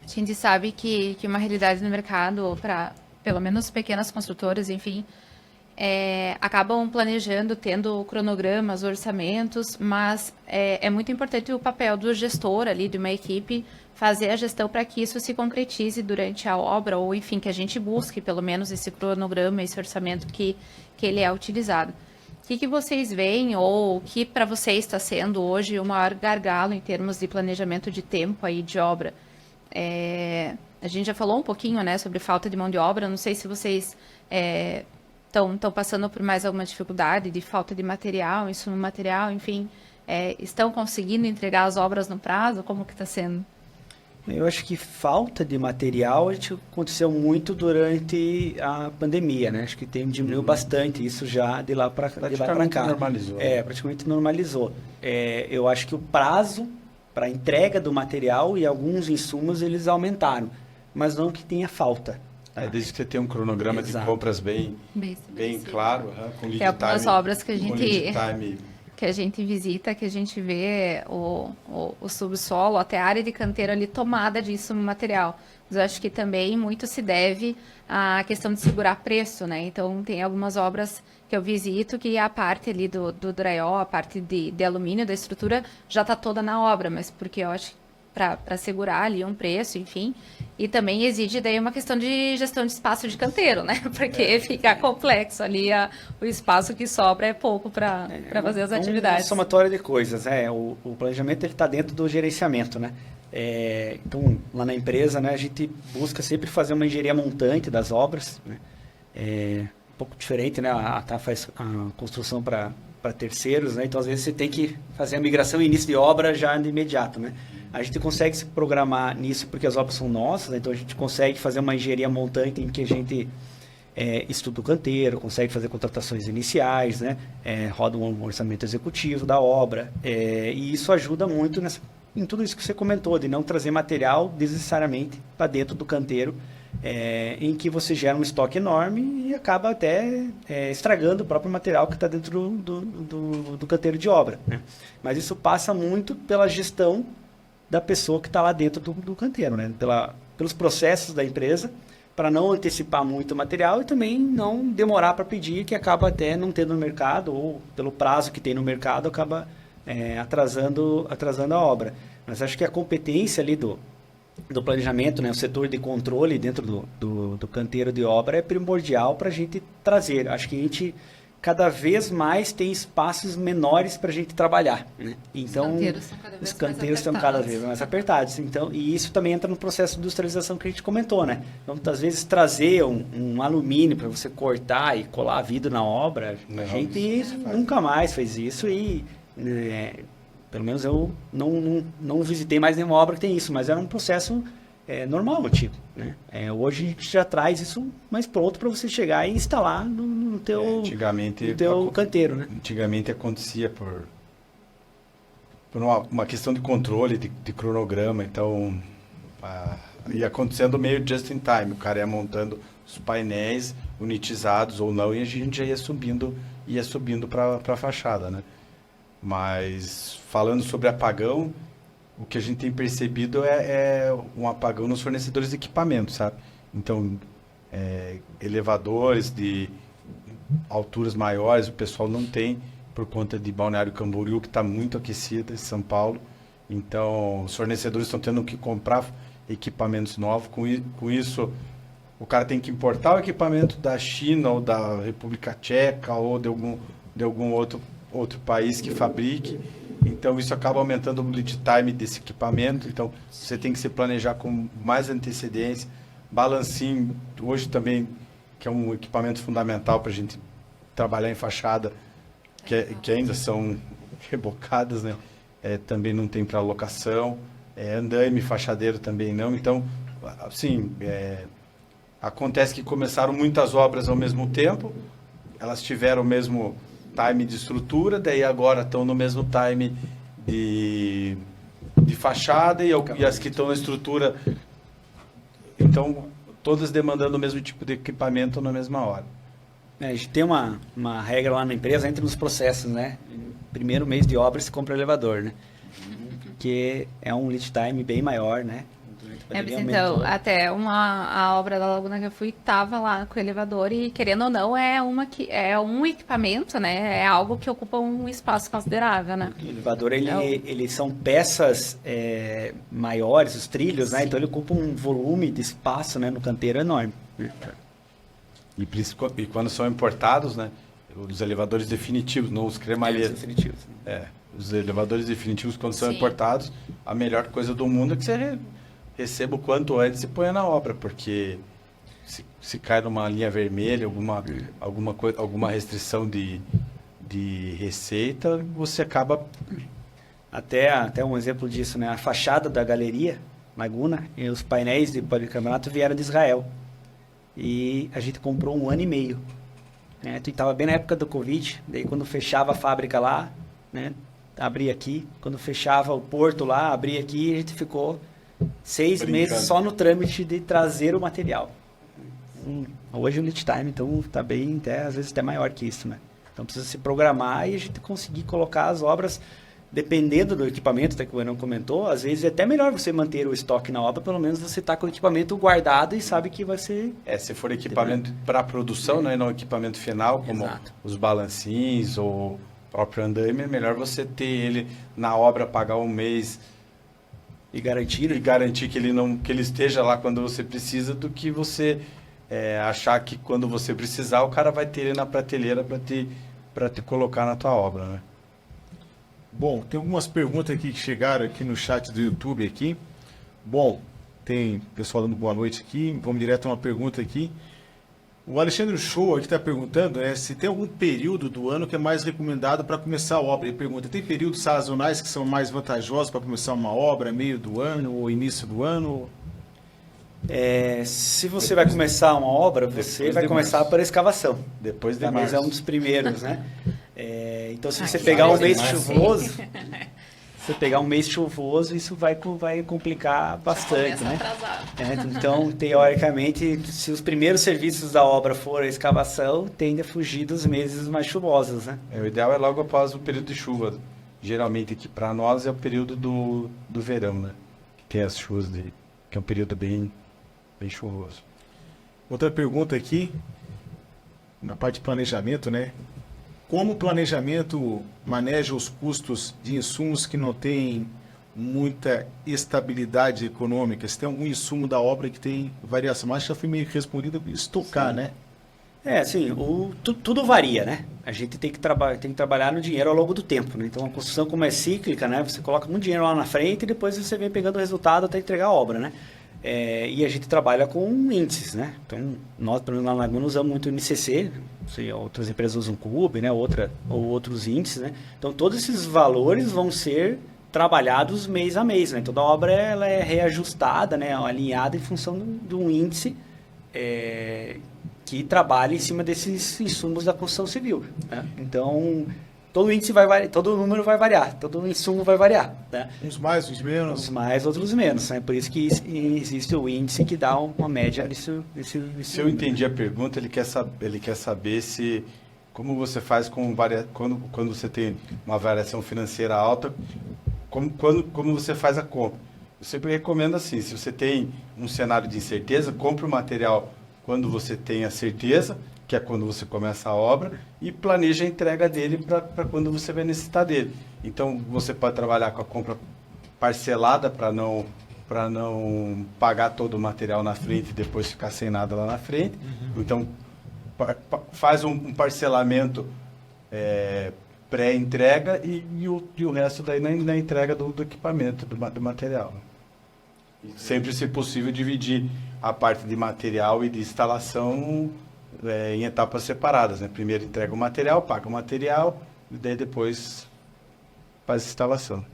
A gente sabe que uma realidade no mercado, para pelo menos pequenas construtoras, enfim, acabam planejando, tendo cronogramas, orçamentos, mas é muito importante o papel do gestor ali, de uma equipe, fazer a gestão para que isso se concretize durante a obra, ou enfim, que a gente busque pelo menos esse cronograma, esse orçamento que ele é utilizado. O que vocês veem, ou o que para vocês está sendo hoje o maior gargalo em termos de planejamento de tempo aí de obra? A gente já falou um pouquinho, né, sobre falta de mão de obra. Não sei se vocês estão passando por mais alguma dificuldade de falta de material, insumo material, enfim, estão conseguindo entregar as obras no prazo? Como que está sendo? Eu acho que falta de material aconteceu muito durante a pandemia, né? Acho que diminuiu bastante isso já de lá para cá. Praticamente normalizou. Praticamente normalizou. Eu acho que o prazo para entrega do material e alguns insumos eles aumentaram, mas não que tenha falta. Desde que você tenha um cronograma Exato. De compras bem claro, com lead time. Algumas obras que a gente visita, que a gente vê o subsolo, até a área de canteiro ali tomada de insumo material. Mas eu acho que também muito se deve à questão de segurar preço, né? Então, tem algumas obras que eu visito que a parte ali do drywall, a parte de alumínio da estrutura já está toda na obra, mas porque eu acho que para segurar ali um preço, enfim. E também exige daí uma questão de gestão de espaço de canteiro, né? Porque fica complexo ali, o espaço que sobra é pouco para fazer as atividades. É uma somatória de coisas, o planejamento ele está dentro do gerenciamento, né? Então, lá na empresa, né, a gente busca sempre fazer uma engenharia montante das obras, né? Um pouco diferente, né? A TAF faz a construção para terceiros, né? Então, às vezes, você tem que fazer a migração e início de obra já de imediato, né? A gente consegue se programar nisso porque as obras são nossas, né? Então a gente consegue fazer uma engenharia montante em que a gente estuda o canteiro, consegue fazer contratações iniciais, né? Roda um orçamento executivo da obra, e isso ajuda muito em tudo isso que você comentou, de não trazer material desnecessariamente para dentro do canteiro, em que você gera um estoque enorme e acaba até estragando o próprio material que está dentro do canteiro de obra, né? Mas isso passa muito pela gestão da pessoa que está lá dentro do canteiro, né? Pelos processos da empresa, para não antecipar muito o material e também não demorar para pedir, que acaba até não tendo no mercado, ou pelo prazo que tem no mercado, acaba atrasando a obra. Mas acho que a competência ali do planejamento, né? O setor de controle dentro do canteiro de obra é primordial para a gente trazer. Acho que a gente cada vez mais tem espaços menores para a gente trabalhar, né? Então, os canteiros estão cada vez mais apertados. Então, e isso também entra no processo de industrialização que a gente comentou, né? Então, às vezes, trazer um alumínio para você cortar e colar vidro na obra, a gente nunca mais fez isso e, pelo menos eu não visitei mais nenhuma obra que tem isso, mas era um processo normal, antigo, né? Hoje a gente já traz isso mais pronto para você chegar e instalar no teu canteiro, né? Antigamente acontecia por uma questão de controle, de cronograma, então ia acontecendo meio just in time, o cara ia montando os painéis unitizados ou não e a gente já ia subindo para a fachada, né? Mas falando sobre apagão, o que a gente tem percebido é um apagão nos fornecedores de equipamento, sabe? Então, elevadores de alturas maiores, o pessoal não tem, por conta de Balneário Camboriú, que está muito aquecida, em São Paulo. Então, os fornecedores estão tendo que comprar equipamentos novos. Com isso, o cara tem que importar o equipamento da China ou da República Tcheca ou de algum outro país que fabrique. Então, isso acaba aumentando o lead time desse equipamento. Então, você tem que se planejar com mais antecedência. Balancinho, hoje também, que é um equipamento fundamental para a gente trabalhar em fachada, que ainda são rebocadas, né? Também não tem para locação. Andaime, fachadeiro também não. Então, assim, acontece que começaram muitas obras ao mesmo tempo. Elas tiveram o mesmo time de estrutura, daí agora estão no mesmo time de fachada e as que estão na estrutura, então todas demandando o mesmo tipo de equipamento na mesma hora. A gente tem uma regra lá na empresa, entra nos processos, né? Primeiro mês de obra se compra elevador, né? Que é um lead time bem maior, né? Mas Poderia então, aumentar. até a obra da Laguna que eu fui, tava lá com o elevador e, querendo ou não, é um equipamento, né? É algo que ocupa um espaço considerável, né? O elevador, Então- ele são peças maiores, os trilhos, né? Sim. Então ele ocupa um volume de espaço, né, no canteiro enorme. E quando são importados, né? Os elevadores definitivos, não os cremalheros. Definitivos. Os elevadores definitivos, quando são Sim. importados, a melhor coisa do mundo é que você receba o quanto antes e ponha na obra, porque se cai numa linha vermelha, alguma restrição de receita, você acaba... Até um exemplo disso, né? A fachada da galeria Laguna e os painéis de policarbonato vieram de Israel. E a gente comprou 1 ano e meio. Né? Tu estava bem na época do Covid, daí quando fechava a fábrica lá, né? Abria aqui. Quando fechava o porto lá, abria aqui e a gente ficou 6 Brincando. meses só no trâmite de trazer o material. Hoje o lead time, então, tá bem, às vezes até maior que isso, né? Então precisa se programar e a gente conseguir colocar as obras, dependendo do equipamento, até que o Enan comentou, às vezes é até melhor você manter o estoque na obra, pelo menos você está com o equipamento guardado e sabe que vai ser... se for equipamento para produção, né, e não equipamento final, como Exato. os balancins ou o próprio andaime, é melhor você ter ele na obra, pagar um mês E garantir, e garantir que ele esteja lá quando você precisa, do que você achar que quando você precisar o cara vai ter ele na prateleira para te colocar na tua obra, né? Bom, tem algumas perguntas aqui que chegaram aqui no chat do YouTube aqui. Bom, tem pessoal dando boa noite aqui. Vamos direto a uma pergunta aqui. O Alexandre Show aqui está perguntando se tem algum período do ano que é mais recomendado para começar a obra. Ele pergunta, tem períodos sazonais que são mais vantajosos para começar uma obra, meio do ano ou início do ano? se você vai começar uma obra, você depois vai de começar março. por escavação. Depois de Talvez março. é um dos primeiros, né? Então, se você que pegar um beleza. mês chuvoso, se você pegar um mês chuvoso, isso vai complicar bastante, né? Então, teoricamente, se os primeiros serviços da obra forem a escavação, tende a fugir dos meses mais chuvosos, né? O ideal é logo após o período de chuva. Geralmente aqui para nós é o período do verão, né? Que tem as chuvas, que é um período bem chuvoso. Outra pergunta aqui, na parte de planejamento, né? Como o planejamento maneja os custos de insumos que não têm muita estabilidade econômica? Se tem algum insumo da obra que tem variação? Mas já foi meio respondido, estocar, né? Assim, tudo varia, né? A gente tem que trabalhar no dinheiro ao longo do tempo, né? Então, a construção, como é cíclica, né? Você coloca muito dinheiro lá na frente e depois você vem pegando o resultado até entregar a obra, né? E a gente trabalha com índices, né? Então, nós, pelo menos lá na Laguna, usamos muito o NCC, não sei, outras empresas usam CUB, né? Ou outros índices, né? Então, todos esses valores vão ser trabalhados mês a mês, né? Toda obra ela é reajustada, né? Alinhada em função de um índice que trabalha em cima desses insumos da construção civil, né? Então, todo índice vai variar, todo número vai variar, todo insumo vai variar, né? Uns mais, uns menos. Uns mais, outros menos, né? Por isso que existe o índice que dá uma média desse Se eu entendi a pergunta, ele quer saber se como você faz quando você tem uma variação financeira alta, como você faz a compra. Eu sempre recomendo assim, se você tem um cenário de incerteza, compre o material quando você tem a certeza, que é quando você começa a obra, e planeja a entrega dele para quando você vai necessitar dele. Então, você pode trabalhar com a compra parcelada para não pagar todo o material na frente e depois ficar sem nada lá na frente. Então, faz um parcelamento pré-entrega e o resto daí na entrega do equipamento, do material. Sempre, se possível, dividir a parte de material e de instalação em etapas separadas, né? Primeiro entrega o material, paga o material e daí depois faz a instalação.